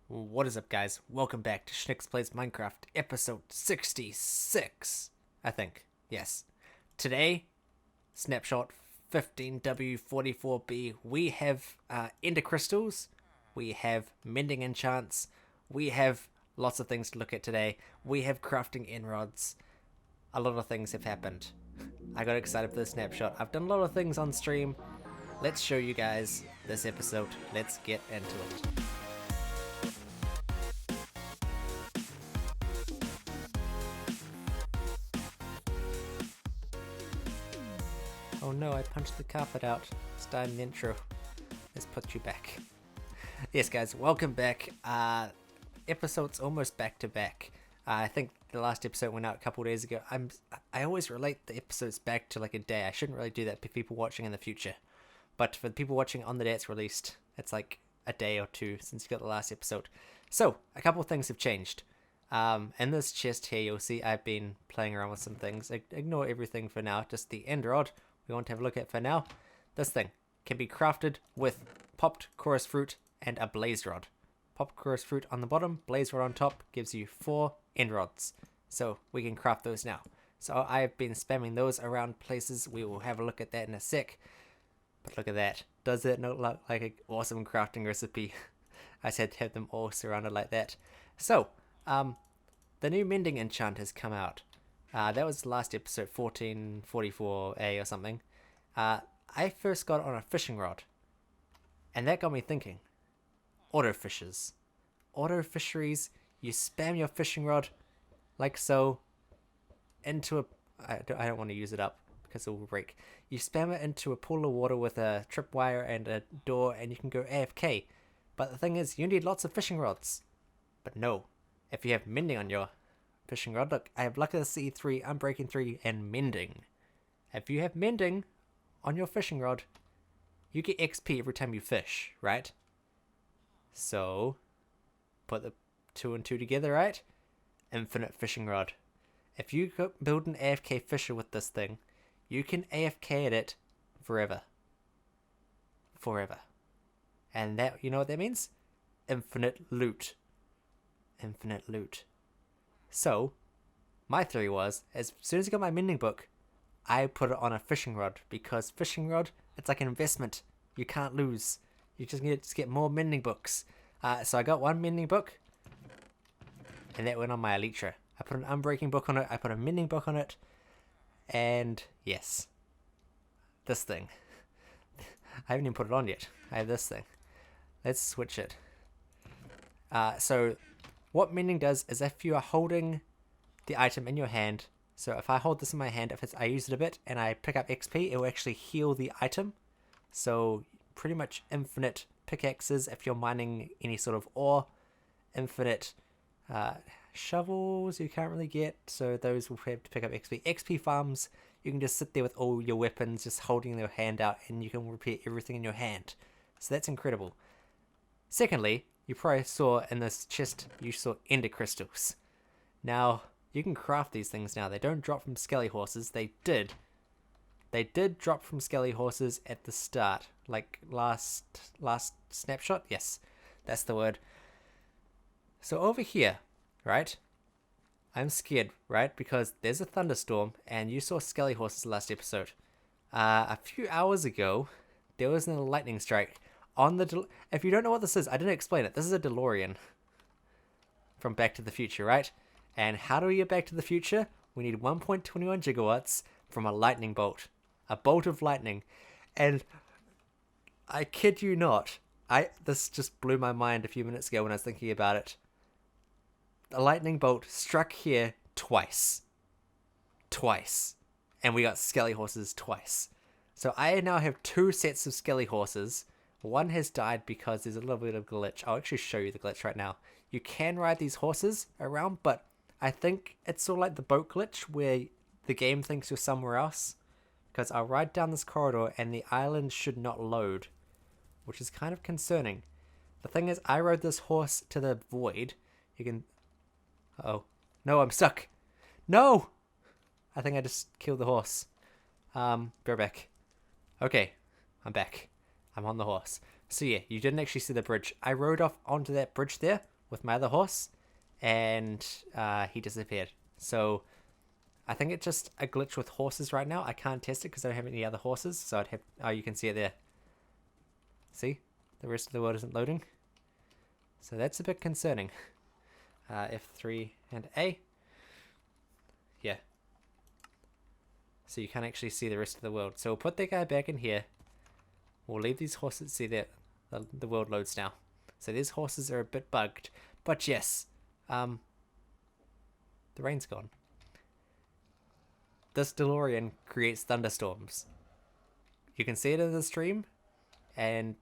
What is up, guys? Welcome back to Schnicks Plays Minecraft, episode 66, I think. Yes. Today, snapshot 15W44B, we have ender crystals, we have mending enchants, we have lots of things to look at today, we have crafting rods. A lot of things have happened. I got excited for the snapshot. I've done a lot of things on stream. Let's show you guys this episode. Let's get into it. Oh no, I punched the carpet out. Starting the intro. Let's put you back. Yes, guys, welcome back. Episodes almost back to back. I think the last episode went out a couple days ago. I always relate the episodes back to like a day. I shouldn't really do that for people watching in the future. But for the people watching on the day it's released, it's like a day or two since you got the last episode. So, a couple of things have changed. In this chest here, you'll see I've been playing around with some things. Ignore everything for now, just the end rod we want to have a look at for now. This thing can be crafted with popped chorus fruit and a blaze rod. Popped chorus fruit on the bottom, blaze rod on top gives you 4 end rods. So we can craft those now. So I've been spamming those around places. We will have a look at that in a sec. But look at that. Does that not look like an awesome crafting recipe? I said to have them all surrounded like that. So, the new Mending enchant has come out. That was the last episode, 1444A or something. I first got on a fishing rod. And that got me thinking. Auto fishers. Auto fisheries, you spam your fishing rod like so into a... I don't want to use it up because it will break. You spam it into a pool of water with a tripwire and a door and you can go AFK. But the thing is, you need lots of fishing rods. But no, if you have mending on your fishing rod, look, I have Luck of the Sea 3, Unbreaking 3, and Mending. If you have Mending on your fishing rod, you get XP every time you fish, right? So, put the 2 and 2 together, right? Infinite fishing rod. If you build an AFK fisher with this thing, you can AFK at it forever. Forever. And that, you know what that means? Infinite loot. Infinite loot. So, my theory was, as soon as I got my mending book, I put it on a fishing rod, because fishing rod, it's like an investment. You can't lose. You just need to get more mending books. So I got one mending book, and that went on my elytra. I put an unbreaking book on it, I put a mending book on it, and yes, this thing. I haven't even put it on yet. I have this thing. Let's switch it. So what mending does is if you are holding the item in your hand, so if I hold this in my hand, if I use it a bit and I pick up XP, it will actually heal the item. So pretty much infinite pickaxes if you're mining any sort of ore, infinite shovels you can't really get, so those will have to pick up XP. XP farms, you can just sit there with all your weapons just holding your hand out and you can repair everything in your hand. So that's incredible. Secondly, you probably saw in this chest, you saw ender crystals. Now, you can craft these things now. They don't drop from skelly horses. They did. They did drop from skelly horses at the start. Like last snapshot? Yes, that's the word. So over here, right? I'm scared, right? Because there's a thunderstorm and you saw skelly horses last episode. A few hours ago, there was a lightning strike. If you don't know what this is, I didn't explain it. This is a DeLorean from Back to the Future, right? And how do we get Back to the Future? We need 1.21 gigawatts from a lightning bolt. A bolt of lightning. And I kid you not, this just blew my mind a few minutes ago when I was thinking about it. A lightning bolt struck here twice. Twice. And we got skelly horses twice. So I now have 2 sets of skelly horses. One has died because there's a little bit of glitch. I'll actually show you the glitch right now. You can ride these horses around, but I think it's sort of like the boat glitch where the game thinks you're somewhere else. Because I'll ride down this corridor and the island should not load, which is kind of concerning. The thing is, I rode this horse to the void. You can... Oh. No, I'm stuck. No! I think I just killed the horse. Be right back. Okay, I'm back. I'm on the horse. So yeah, you didn't actually see the bridge. I rode off onto that bridge there with my other horse, and he disappeared. So I think it's just a glitch with horses right now. I can't test it because I don't have any other horses, so I'd have... Oh, you can see it there. See? The rest of the world isn't loading. So that's a bit concerning. F3 and A. Yeah. So you can't actually see the rest of the world. So we'll put that guy back in here. We'll leave these horses. See that the world loads now. So these horses are a bit bugged. But yes. The rain's gone. This DeLorean creates thunderstorms. You can see it in the stream. And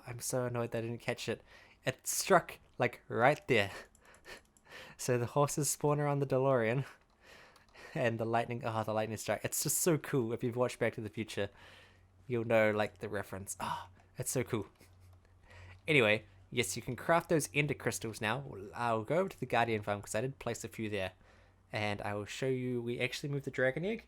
I'm so annoyed that I didn't catch it. It struck like right there. So the horses spawn around the DeLorean. And the lightning strike. It's just so cool. If you've watched Back to the Future, you'll know like the reference. It's so cool. Anyway, yes, you can craft those ender crystals now. I'll go over to the Guardian farm because I did place a few there. And I will show you, we actually moved the dragon egg.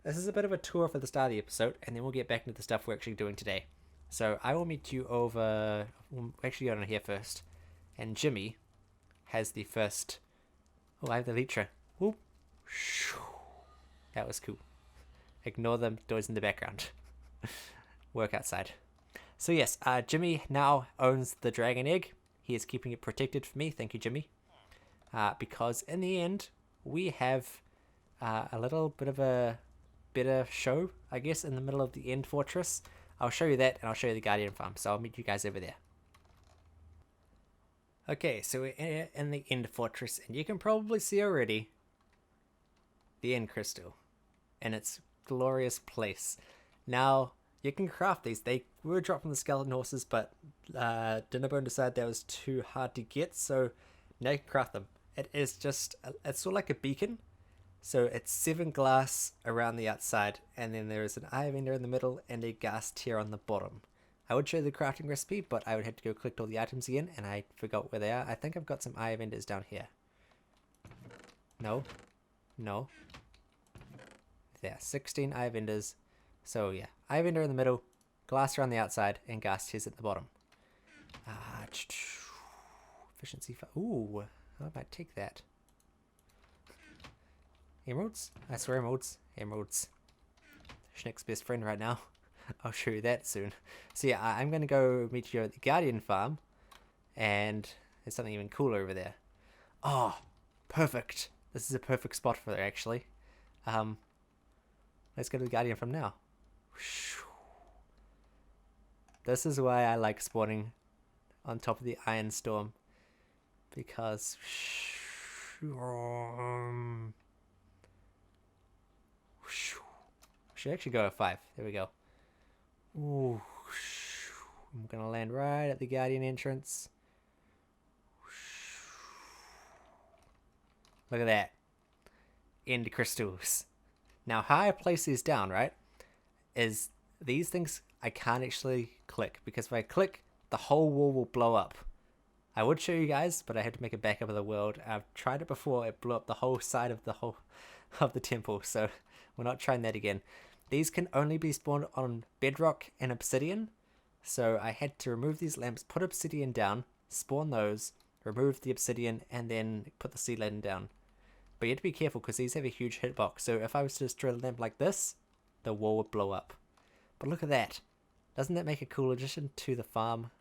This is a bit of a tour for the start of the episode, and then we'll get back into the stuff we're actually doing today. So I will meet you over, we'll actually go on here first. And Jimmy has the first, I have the Lytra. Whoop. That was cool. Ignore the noise in the background. Work outside. So yes, Jimmy now owns the dragon egg. He is keeping it protected for me. Thank you, Jimmy. Because in the end, we have a little bit of a better show, I guess, in the middle of the end fortress. I'll show you that, and I'll show you the Guardian farm. So I'll meet you guys over there. Okay, so we're in the end fortress, and you can probably see already the end crystal in its glorious place. Now, you can craft these. They were dropped from the skeleton horses, but Dinnerbone decided that was too hard to get, so now you can craft them. It is just, it's sort of like a beacon. So it's 7 glass around the outside, and then there is an eye vendor in the middle and a gas tier on the bottom. I would show you the crafting recipe, but I would have to go collect all the items again, and I forgot where they are. I think I've got some eye vendors down here. No. There, 16 eye vendors. So yeah, eye vendor in the middle, glass around the outside, and gas tiers at the bottom. Efficiency. Ooh, I might take that. Emeralds? I swear emeralds. Emeralds. Schnick's best friend right now. I'll show you that soon. So yeah, I'm going to go meet you at the Guardian farm. And there's something even cooler over there. Oh, perfect. This is a perfect spot for it, actually. Let's go to the Guardian farm now. This is why I like spawning on top of the Iron Storm. Because... should actually go at 5. There we go. Ooh. I'm gonna land right at the Guardian entrance. Look at that. End crystals. Now how I place these down, right, is these things I can't actually click, because if I click, the whole wall will blow up. I would show you guys, but I had to make a backup of the world. I've tried it before. It blew up the whole side of the temple, so we're not trying that again. These can only be spawned on bedrock and obsidian, so I had to remove these lamps, put obsidian down, spawn those, remove the obsidian, and then put the sea lantern down. But you have to be careful because these have a huge hitbox, so if I was to destroy a lamp like this, the wall would blow up. But look at that. Doesn't that make a cool addition to the farm?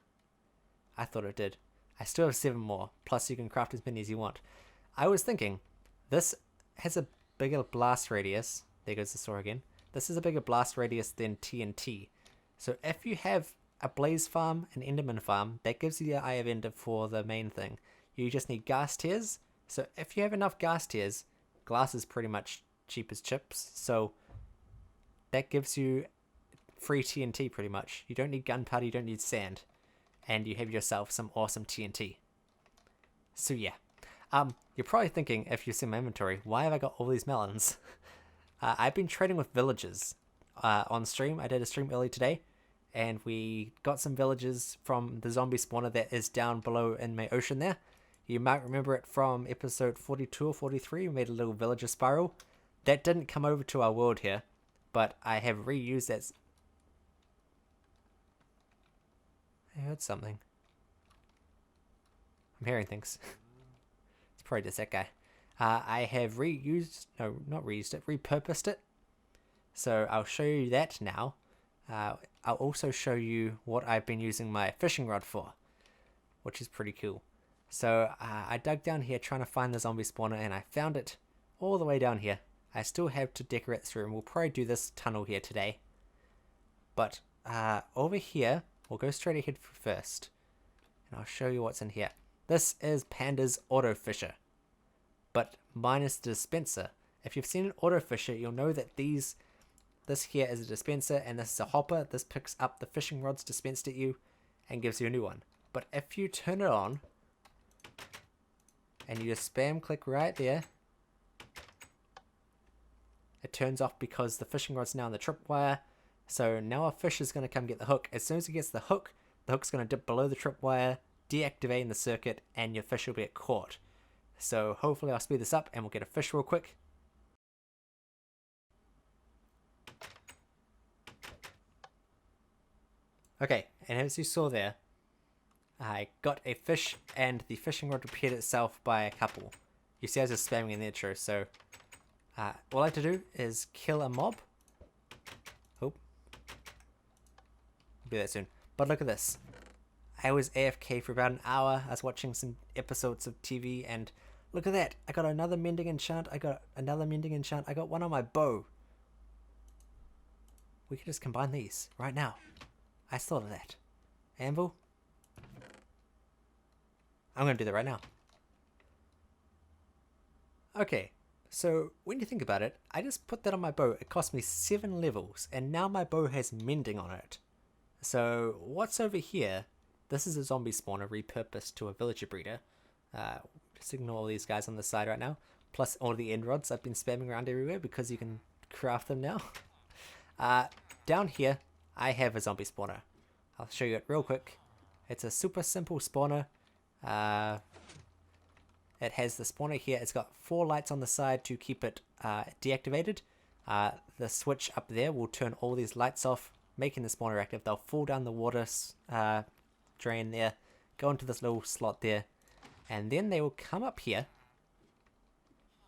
I thought it did. I still have 7 more, plus you can craft as many as you want. I was thinking, this has a bigger blast radius. There goes the saw again. This is a bigger blast radius than TNT. So if you have a blaze farm, an enderman farm, that gives you the eye of ender for the main thing. You just need gas tiers. So if you have enough gas tiers, glass is pretty much cheap as chips. So that gives you free TNT pretty much. You don't need gunpowder, you don't need sand. And you have yourself some awesome TNT. So yeah. You're probably thinking, if you see my inventory, why have I got all these melons? I've been trading with villagers on stream. I did a stream early today, and we got some villagers from the zombie spawner that is down below in my ocean there. You might remember it from episode 42 or 43. We made a little villager spiral. That didn't come over to our world here, but I have reused that. I heard something. I'm hearing things. It's probably just that guy. I have repurposed it. So I'll show you that now. I'll also show you what I've been using my fishing rod for, which is pretty cool. So I dug down here trying to find the zombie spawner, and I found it all the way down here. I still have to decorate this room. We'll probably do this tunnel here today. But over here, we'll go straight ahead first. And I'll show you what's in here. This is Panda's auto fisher, but minus the dispenser. If you've seen an auto fisher, you'll know that this here is a dispenser and this is a hopper. This picks up the fishing rods dispensed at you and gives you a new one. But if you turn it on and you just spam click right there, it turns off because the fishing rod's now on the tripwire. So now our fish is going to come get the hook. As soon as it gets the hook's going to dip below the tripwire, deactivating the circuit, and your fish will be caught. So hopefully I'll speed this up and we'll get a fish real quick. Okay, and as you saw there, I got a fish and the fishing rod repaired itself by a couple. You see I was just spamming in the intro, so all I have to do is kill a mob. Oh, I'll do that soon. But look at this. I was AFK for about an hour. I was watching some episodes of TV, and look at that. I got another mending enchant. I got one on my bow. We could just combine these right now. I thought of that. Anvil. I'm going to do that right now. Okay, so when you think about it, I just put that on my bow. It cost me 7 levels, and now my bow has mending on it. So what's over here? This is a zombie spawner repurposed to a villager breeder. Just ignore all these guys on the side right now. Plus all the end rods I've been spamming around everywhere because you can craft them now. Down here, I have a zombie spawner. I'll show you it real quick. It's a super simple spawner. It has the spawner here. It's got 4 lights on the side to keep it deactivated. The switch up there will turn all these lights off, making the spawner active. They'll fall down the water drain there, go into this little slot there, and then they will come up here.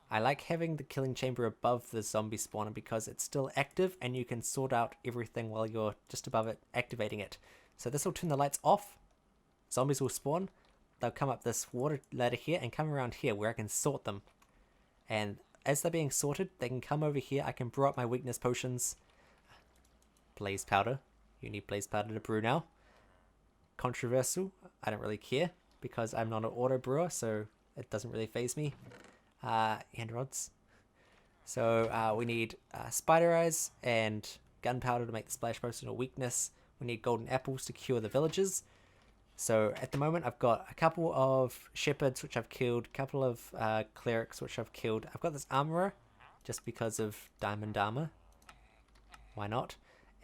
I like having the killing chamber above the zombie spawner because it's still active and you can sort out everything while you're just above it, activating it. So this will turn the lights off, zombies will spawn, they'll come up this water ladder here and come around here where I can sort them. And as they're being sorted, they can come over here. I can brew up my weakness potions. Blaze powder. You need blaze powder to brew now. Controversial. I don't really care because I'm not an auto brewer, so it doesn't really faze me. Hand rods. So we need spider eyes and gunpowder to make the splash potion a weakness. We need golden apples to cure the villagers. So at the moment I've got a couple of shepherds which I've killed, a couple of clerics which I've killed. I've got this armorer just because of diamond armor. Why not?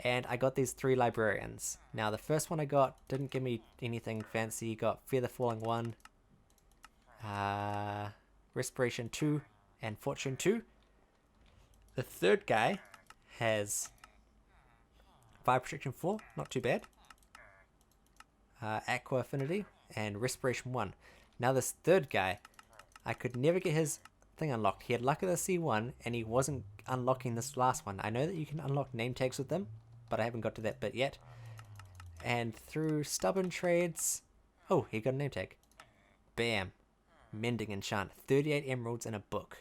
And I got these 3 librarians. Now the first one I got didn't give me anything fancy. Got Fear the Falling 1, Respiration 2, and Fortune 2. The third guy has Fire Protection 4, not too bad. Aqua Affinity, and Respiration 1. Now this third guy, I could never get his thing unlocked. He had luck of the C1, and he wasn't unlocking this last one. I know that you can unlock name tags with them, but I haven't got to that bit yet. And through stubborn trades... Oh, he got a name tag. Bam. Mending enchant. 38 emeralds in a book.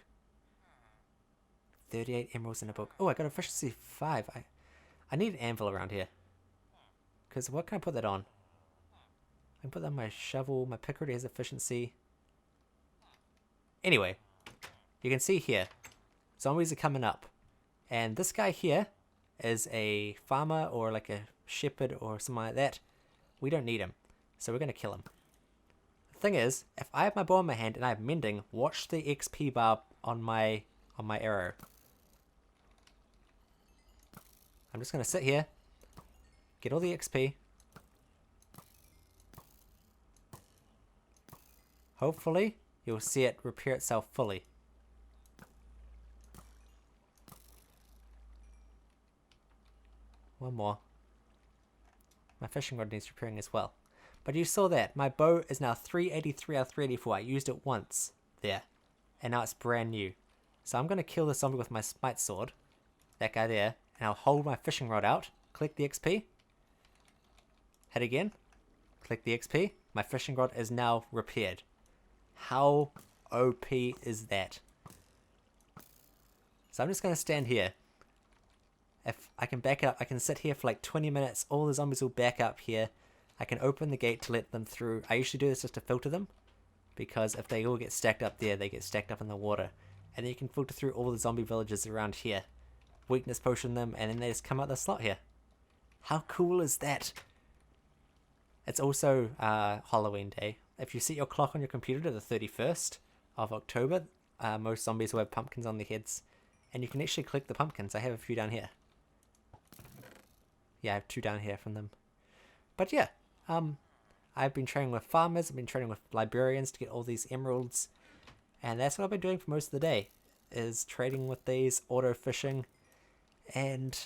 38 emeralds in a book. Oh, I got efficiency 5. I need an anvil around here. Because what can I put that on? I can put that on my shovel. My pick already has efficiency. Anyway, you can see here, zombies are coming up. And this guy here is a farmer or like a shepherd or something like that. We don't need him, so we're going to kill him. The thing is, if I have my bow in my hand and I have mending, watch the XP bar on my arrow. I'm just going to sit here, get all the XP. Hopefully, you'll see it repair itself fully. One more. My fishing rod needs repairing as well. But you saw that. My bow is now 383 out of 384. I used it once there. And now it's brand new. So I'm going to kill the zombie with my smite sword. That guy there. And I'll hold my fishing rod out. Click the XP. Hit again. Click the XP. My fishing rod is now repaired. How OP is that? So I'm just going to stand here. If I can back up, I can sit here for like 20 minutes. All the zombies will back up here. I can open the gate to let them through. I usually do this just to filter them, because if they all get stacked up there, they get stacked up in the water. And then you can filter through all the zombie villages around here. Weakness potion them, and then they just come out the slot here. How cool is that? It's also Halloween Day. If you set your clock on your computer to the 31st of October, most zombies will have pumpkins on their heads. And you can actually collect the pumpkins. I have a few down here. Yeah, I have 2 down here from them. But yeah, I've been training with farmers. I've been training with librarians to get all these emeralds. And that's what I've been doing for most of the day, is trading with these, auto fishing. And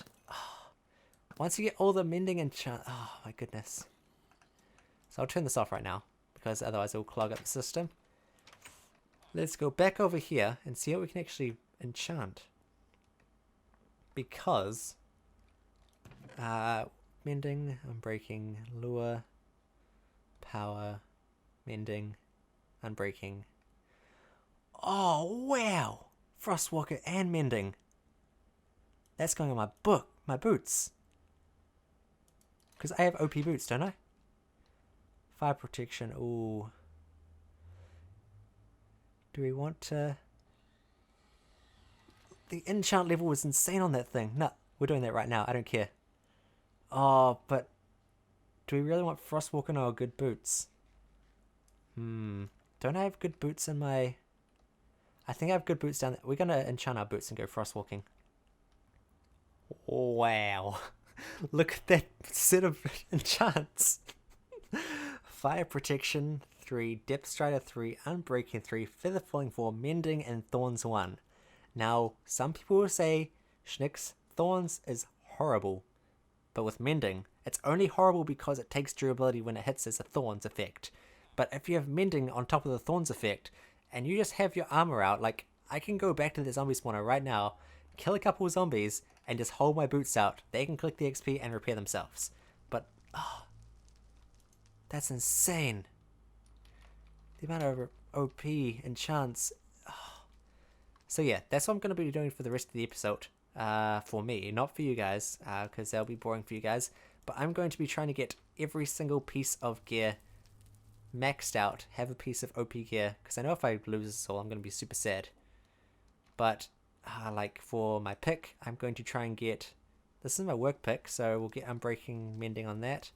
once you get all the mending and oh my goodness. So I'll turn this off right now, because otherwise it will clog up the system. Let's go back over here and see what we can actually enchant. Because mending, unbreaking, lure, power, mending, unbreaking. Oh wow! Frostwalker and mending. That's going on my boots. Because I have OP boots, don't I? Fire protection, ooh. Do we want to... The enchant level was insane on that thing. No, we're doing that right now. I don't care. Oh, but... Do we really want Frostwalker or good boots? Don't I have good boots in my... I think I have good boots down there. We're going to enchant our boots and go Frostwalking. Wow. Look at that set of enchants. Fire protection 3, depth strider 3, unbreaking 3, feather falling 4, mending and thorns 1. Now, some people will say, Schnicks, thorns is horrible. But with mending, it's only horrible because it takes durability when it hits as a thorns effect. But if you have mending on top of the thorns effect, and you just have your armor out, like, I can go back to the zombie spawner right now, kill a couple of zombies, and just hold my boots out. They can click the XP and repair themselves. But, oh, that's insane. The amount of OP enchants. Oh. So yeah, that's what I'm going to be doing for the rest of the episode. For me, not for you guys, because that'll be boring for you guys. But I'm going to be trying to get every single piece of gear maxed out, have a piece of OP gear, because I know if I lose this all, I'm going to be super sad. But, like for my pick, I'm going to try and get, this is my work pick, so we'll get unbreaking mending on that.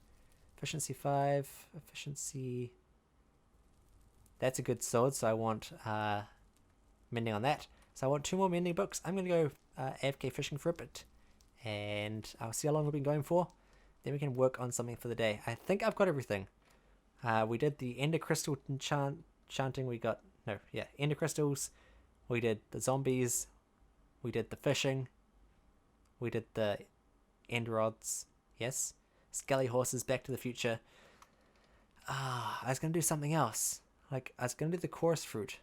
Efficiency 5, efficiency, that's a good sword, so I want mending on that. So I want 2 more mending books. I'm going to go AFK fishing for a bit, and I'll see how long we've been going for. Then we can work on something for the day. I think I've got everything. We did the ender crystal enchanting. We got, no, yeah, ender crystals. We did the zombies. We did the fishing. We did the end rods. Yes. Skelly horses, Back to the Future. I was going to do something else. Like, I was going to do the chorus fruit.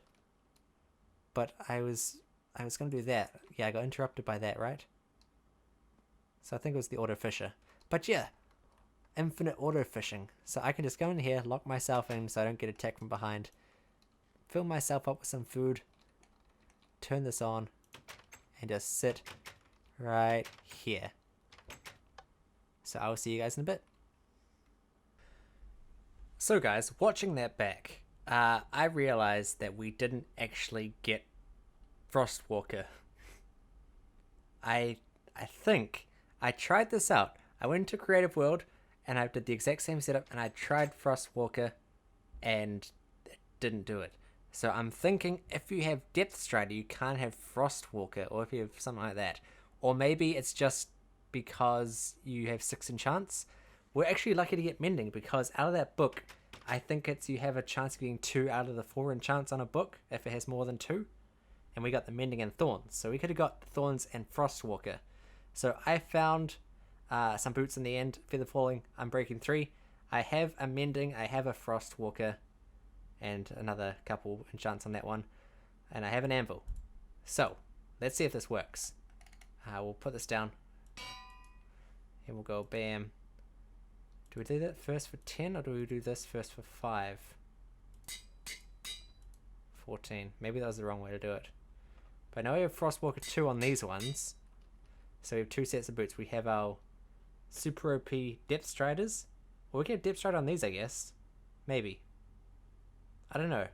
But I was going to do that. Yeah, I got interrupted by that, right? So I think it was the auto fisher. But yeah, infinite auto fishing. So I can just go in here, lock myself in so I don't get attacked from behind. Fill myself up with some food. Turn this on. And just sit right here. So I will see you guys in a bit. So guys, watching that back, I realized that we didn't actually get Frostwalker. I think I tried this out. I went into Creative World and I did the exact same setup and I tried Frostwalker and it didn't do it. So I'm thinking if you have Depth Strider, you can't have Frostwalker, or if you have something like that. Or maybe it's just because you have 6 enchants. We're actually lucky to get Mending because out of that book, I think it's you have a chance of getting 2 out of the 4 enchants on a book if it has more than 2. And we got the Mending and Thorns. So we could have got Thorns and Frostwalker. So I found some boots in the end, Feather Falling, Unbreaking 3. I have a Mending, I have a Frostwalker, and another couple enchants on that one. And I have an Anvil. So, let's see if this works. We'll put this down. And we'll go bam. Do we do that first for 10 or do we do this first for 5? 14. Maybe that was the wrong way to do it. But now we have Frostwalker 2 on these ones. So we have 2 sets of boots. We have our Super OP Depth Striders. Well, we can have Depth Strider on these, I guess. Maybe. I don't know.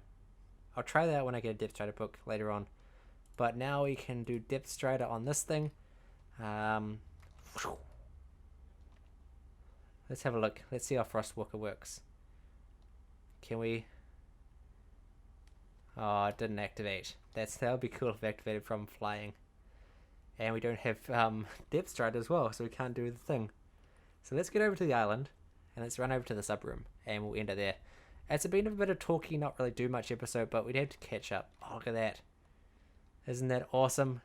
I'll try that when I get a Depth Strider book later on. But now we can do Depth Strider on this thing. Let's have a look. Let's see how Frostwalker works. Can we... Oh, it didn't activate. That would be cool if it activated from flying. And we don't have Depth Strider as well, so we can't do the thing. So let's get over to the island, and let's run over to the sub room, and we'll end it there. It's been a bit of talky, not really do much episode, but we'd have to catch up. Oh, look at that. Isn't that awesome?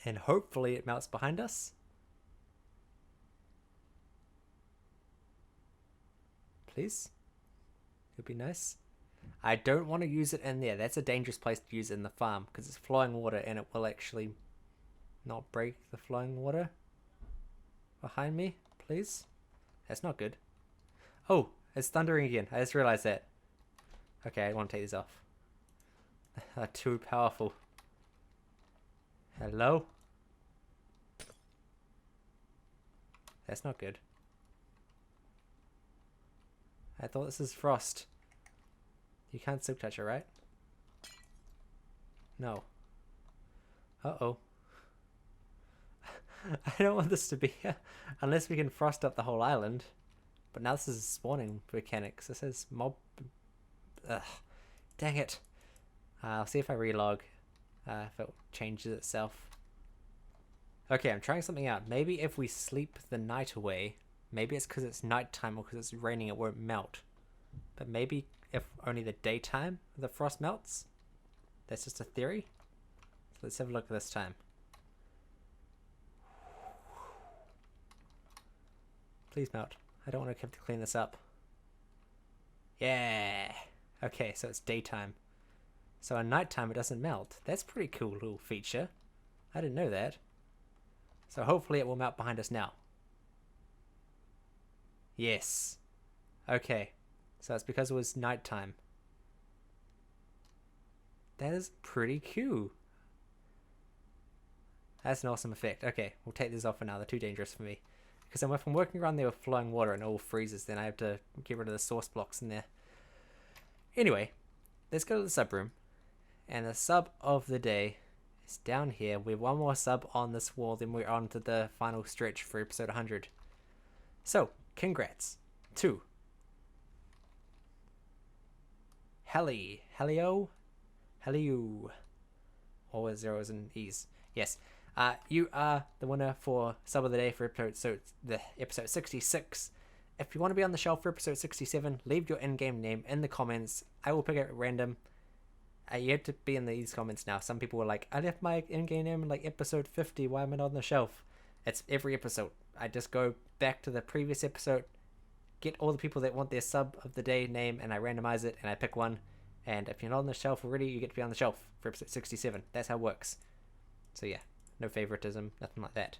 And hopefully it melts behind us. Please? It would be nice. I don't want to use it in there. That's a dangerous place to use it in the farm, because it's flowing water, and it will actually not break the flowing water behind me, please. That's not good. Oh, it's thundering again. I just realized that. Okay, I want to take these off. They're too powerful. Hello? That's not good. I thought this is frost. You can't silk touch it, right? No. Uh-oh. I don't want this to be here unless we can frost up the whole island. But now this is spawning mechanics. This is mob... Ugh. Dang it. I'll see if I relog. If it changes itself. Okay, I'm trying something out. Maybe if we sleep the night away, maybe it's because it's nighttime or because it's raining it won't melt. But maybe if only the daytime the frost melts. That's just a theory. So let's have a look this time. Please melt. I don't want to have to clean this up. Yeah. Okay, so it's daytime. So at nighttime it doesn't melt. That's a pretty cool little feature. I didn't know that. So hopefully it will melt behind us now. Yes. Okay. So it's because it was nighttime. That is pretty cool. That's an awesome effect. Okay, we'll take these off for now. They're too dangerous for me. Because if I'm working around there with flowing water and it all freezes, then I have to get rid of the source blocks in there. Anyway, let's go to the sub room. And the sub of the day is down here. We have one more sub on this wall, then we're on to the final stretch for episode 100. So, congrats to Helio, all with zeros and E's. Yes, you are the winner for sub of the day for episode 66. If you want to be on the shelf for episode 67, leave your in-game name in the comments. I will pick it at random. You have to be in these comments now. Some people were like, I left my in-game name in like episode 50. Why am I not on the shelf? It's every episode. I just go back to the previous episode, get all the people that want their sub of the day name, and I randomize it, and I pick one. And if you're not on the shelf already, you get to be on the shelf for episode 67. That's how it works. So yeah, no favoritism, nothing like that.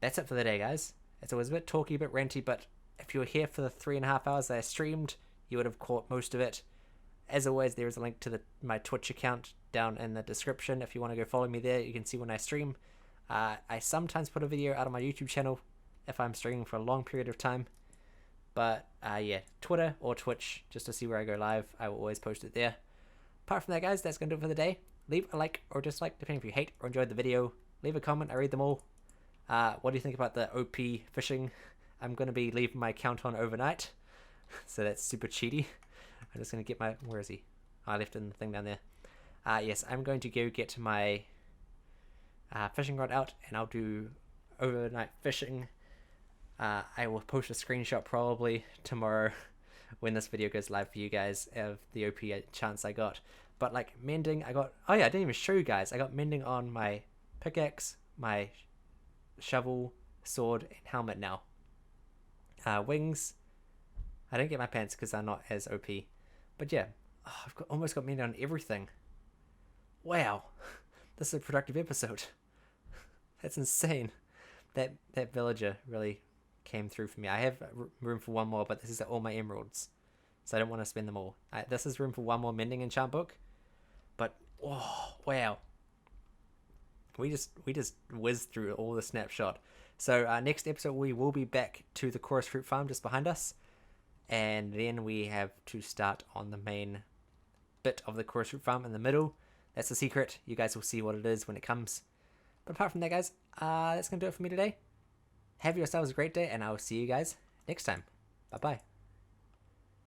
That's it for the day, guys. It was a bit talky, a bit ranty, but if you were here for the 3.5 hours that I streamed, you would have caught most of it. As always, there is a link to my Twitch account down in the description. If you want to go follow me there, you can see when I stream. I sometimes put a video out on my YouTube channel if I'm streaming for a long period of time. But yeah, Twitter or Twitch, just to see where I go live. I will always post it there. Apart from that, guys, that's going to do it for the day. Leave a like or dislike, depending if you hate or enjoyed the video. Leave a comment, I read them all. What do you think about the OP fishing? I'm going to be leaving my account on overnight. So that's super cheaty. I'm just going to get my... Where is he? Oh, I left in the thing down there. Yes, I'm going to go get my fishing rod out, and I'll do overnight fishing. I will post a screenshot probably tomorrow when this video goes live for you guys of the OP chance I got. But like mending, I got... Oh yeah, I didn't even show you guys. I got mending on my pickaxe, my shovel, sword, and helmet now. Wings, I don't get my pants because they're not as OP. But yeah, I've almost got mended on everything. Wow, this is a productive episode. That's insane. That villager really came through for me. I have room for one more, but this is all my emeralds, so I don't want to spend them all. This is room for one more mending enchant book, but oh wow, we just whizzed through all the snapshot. So next episode we will be back to the chorus fruit farm just behind us, and then we have to start on the main bit of the chorus fruit farm in the middle. That's the secret. You guys will see what it is when it comes. But apart from that, guys, that's going to do it for me today. Have yourselves a great day, and I will see you guys next time. Bye-bye.